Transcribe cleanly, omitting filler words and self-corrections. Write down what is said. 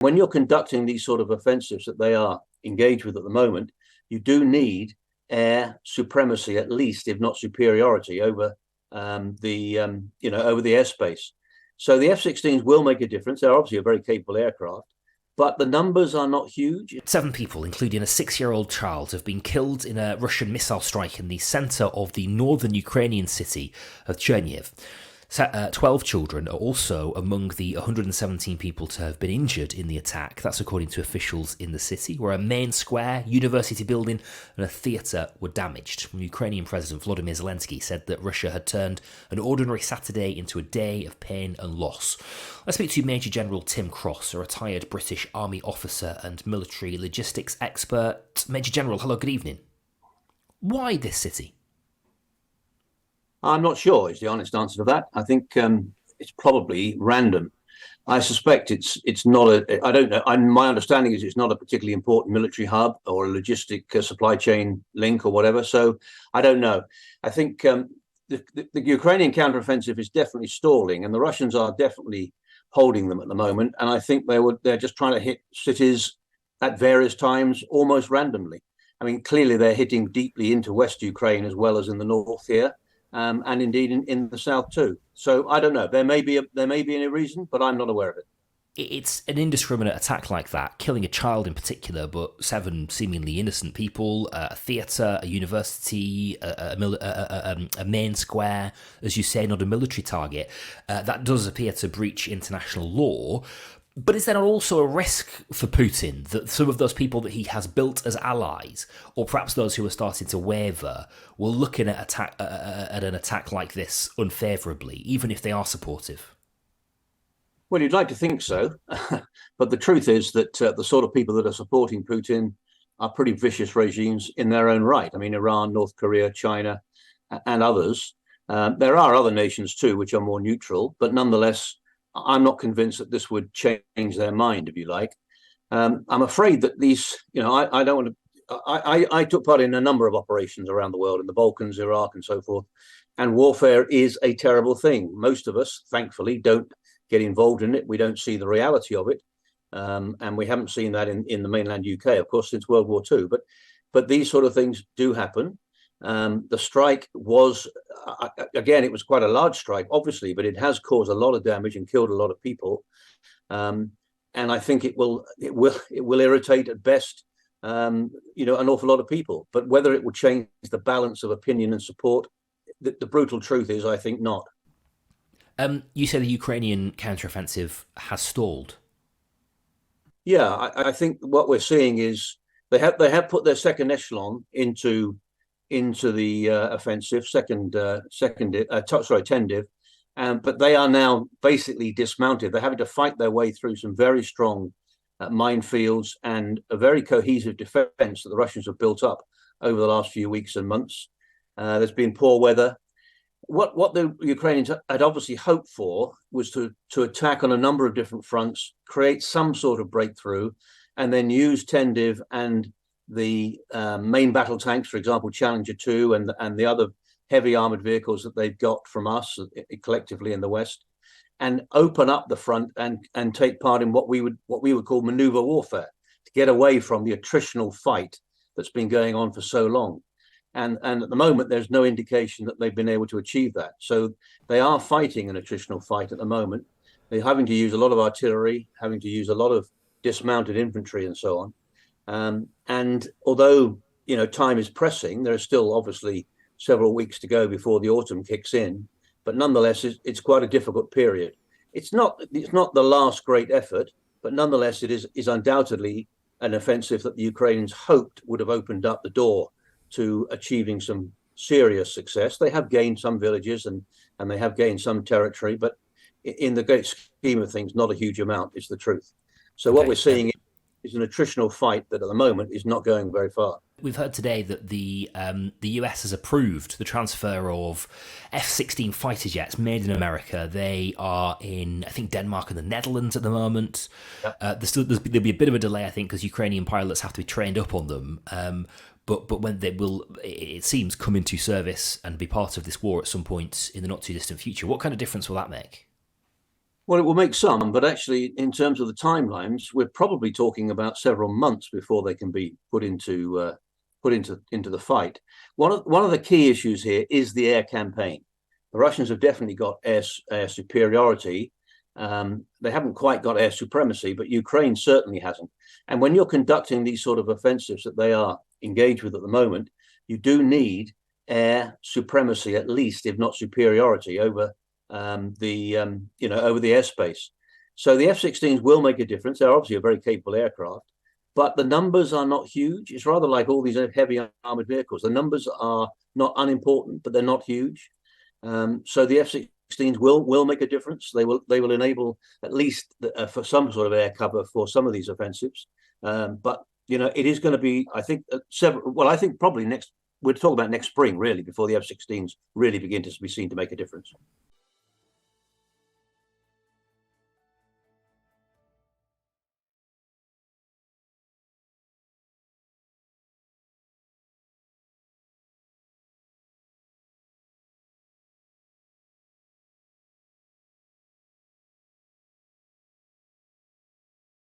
when you're conducting these sort of offensives that they are engaged with at the moment, you do need air supremacy, at least, if not superiority, over over the airspace. So the F-16s will make a difference. They're obviously a very capable aircraft, but the numbers are not huge. 7 people, including a 6-year-old child, have been killed in a Russian missile strike in the centre of the northern Ukrainian city of Chernihiv. 12 children are also among the 117 people to have been injured in the attack. That's according to officials in the city, where a main square, university building and a theatre were damaged. Ukrainian President Volodymyr Zelensky said that Russia had turned an ordinary Saturday into a day of pain and loss. Let's speak to Major General Tim Cross, a retired British Army officer and military logistics expert. Major General, hello, good evening. Why this city? I'm not sure is the honest answer to that. I think it's probably random. I suspect it's not a. I don't know. My understanding is it's not a particularly important military hub or a logistic supply chain link or whatever. So I don't know. I think the Ukrainian counteroffensive is definitely stalling, and the Russians are definitely holding them at the moment. And I think they're just trying to hit cities at various times, almost randomly. I mean, clearly they're hitting deeply into West Ukraine as well as in the north here. And indeed in the south too. So I don't know. There may be any reason, but I'm not aware of it. It's an indiscriminate attack like that, killing a child in particular, but 7 seemingly innocent people, a theatre, a university, a main square, as you say, not a military target. That does appear to breach international law. But is there not also a risk for Putin that some of those people that he has built as allies, or perhaps those who are starting to waver, will look at an attack like this unfavourably, even if they are supportive? Well, you'd like to think so, but the truth is that the sort of people that are supporting Putin are pretty vicious regimes in their own right. I mean, Iran, North Korea, China, and others. There are other nations too which are more neutral, but nonetheless, I'm not convinced that this would change their mind, if you like. I'm afraid that these, I don't want to. I took part in a number of operations around the world, in the Balkans, Iraq, and so forth. And warfare is a terrible thing. Most of us, thankfully, don't get involved in it. We don't see the reality of it, and we haven't seen that in the mainland UK, of course, since World War II. But these sort of things do happen. The strike was, again, it was quite a large strike, obviously, but it has caused a lot of damage and killed a lot of people. And I think it will irritate at best, an awful lot of people. But whether it will change the balance of opinion and support, the brutal truth is, I think not. You say the Ukrainian counteroffensive has stalled. Yeah, I think what we're seeing is they have put their second echelon into the offensive, tendiv, but they are now basically dismounted. They're having to fight their way through some very strong minefields and a very cohesive defense that the Russians have built up over the last few weeks and months. There's been poor weather. What the Ukrainians had obviously hoped for was to attack on a number of different fronts, create some sort of breakthrough, and then use tendiv and the main battle tanks, for example, Challenger 2 and the other heavy armored vehicles that they've got from us collectively in the West, and open up the front and take part in what we would call maneuver warfare, to get away from the attritional fight that's been going on for so long. And at the moment, there's no indication that they've been able to achieve that. So they are fighting an attritional fight at the moment. They're having to use a lot of artillery, having to use a lot of dismounted infantry and so on. And although, time is pressing, there are still obviously several weeks to go before the autumn kicks in. But nonetheless, it's quite a difficult period. It's not the last great effort, but nonetheless, it is undoubtedly an offensive that the Ukrainians hoped would have opened up the door to achieving some serious success. They have gained some villages and they have gained some territory, but in the great scheme of things, not a huge amount is the truth. So what we're seeing is an attritional fight that at the moment is not going very far. We've heard today that the US has approved the transfer of F-16 fighter jets made in America. They are in, I think, Denmark and the Netherlands at the moment. Yep. There'll be a bit of a delay, I think, because Ukrainian pilots have to be trained up on them. But when they will, it seems, come into service and be part of this war at some point in the not too distant future. What kind of difference will that make? Well, it will make some, but actually, in terms of the timelines, we're probably talking about several months before they can be put into the fight. One of the key issues here is the air campaign. The Russians have definitely got air superiority. They haven't quite got air supremacy, but Ukraine certainly hasn't. And when you're conducting these sort of offensives that they are engaged with at the moment, you do need air supremacy, at least, if not superiority, over over the airspace. So the F-16s will make a difference. They're obviously a very capable aircraft, but the numbers are not huge. It's rather like all these heavy armored vehicles. The numbers are not unimportant, but they're not huge. So the F-16s will make a difference. They will enable at least for some sort of air cover for some of these offensives. But it is going to be, I think, several. Well, I think probably next. We're talking about next spring, really, before the F-16s really begin to be seen to make a difference.